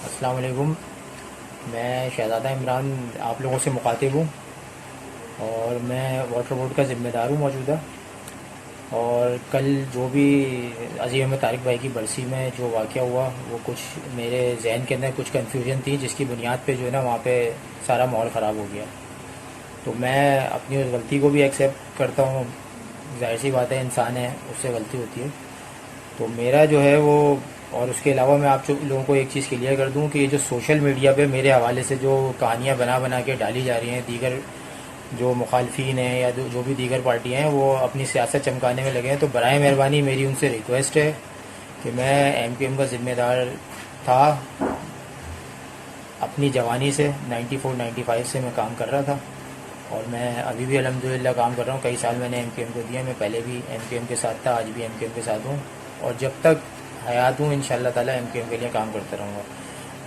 السلام علیکم. میں شہزادہ عمران آپ لوگوں سے مخاطب ہوں، اور میں واٹر بورڈ کا ذمہ دار ہوں موجودہ. اور کل جو بھی عظیم احمد طارق بھائی کی برسی میں جو واقعہ ہوا، وہ کچھ میرے ذہن کے اندر کچھ کنفیوژن تھی، جس کی بنیاد پہ جو ہے نا وہاں پہ سارا ماحول خراب ہو گیا. تو میں اپنی اس غلطی کو بھی ایکسیپٹ کرتا ہوں. ظاہر سی بات ہے، انسان ہے، اس سے غلطی ہوتی ہے. تو میرا جو ہے وہ، اور اس کے علاوہ میں آپ لوگوں کو ایک چیز کلیئر کر دوں کہ یہ جو سوشل میڈیا پہ میرے حوالے سے جو کہانیاں بنا بنا کے ڈالی جا رہی ہیں، دیگر جو مخالفین ہیں یا جو بھی دیگر پارٹیاں ہیں وہ اپنی سیاست چمکانے میں لگے ہیں، تو برائے مہربانی میری ان سے ریکویسٹ ہے کہ میں ایم پی ایم کا ذمہ دار تھا اپنی جوانی سے. 94-95 سے میں کام کر رہا تھا، اور میں ابھی بھی الحمدللہ کام کر رہا ہوں. کئی سال میں نے ایم پی ایم کو دیا. میں پہلے بھی ایم پی ایم کے ساتھ تھا، آج بھی ایم پی ایم کے ساتھ ہوں، اور جب تک حیات ہوں انشاءاللہ تعالی ایم پی ایم کے لیے کام کرتا رہوں گا.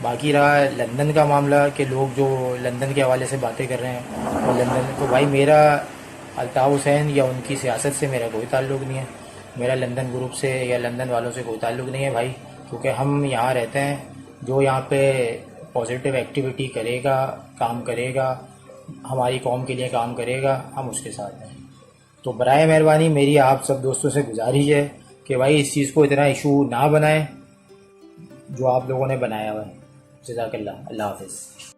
باقی رہا لندن کا معاملہ کہ لوگ جو لندن کے حوالے سے باتیں کر رہے ہیں، اور لندن تو بھائی میرا الطاف حسین یا ان کی سیاست سے میرا کوئی تعلق نہیں ہے. میرا لندن گروپ سے یا لندن والوں سے کوئی تعلق نہیں ہے بھائی، کیونکہ ہم یہاں رہتے ہیں. جو یہاں پہ پازیٹیو ایکٹیویٹی کرے گا، کام کرے گا، ہماری قوم کے لیے کام کرے گا، ہم اس کے ساتھ ہیں. تو برائے مہربانی میری آپ سب دوستوں سے گزارش ہے کہ بھائی اس چیز کو اتنا ایشو نہ بنائیں جو آپ لوگوں نے بنایا ہوا ہے. جزاک اللہ. اللہ حافظ.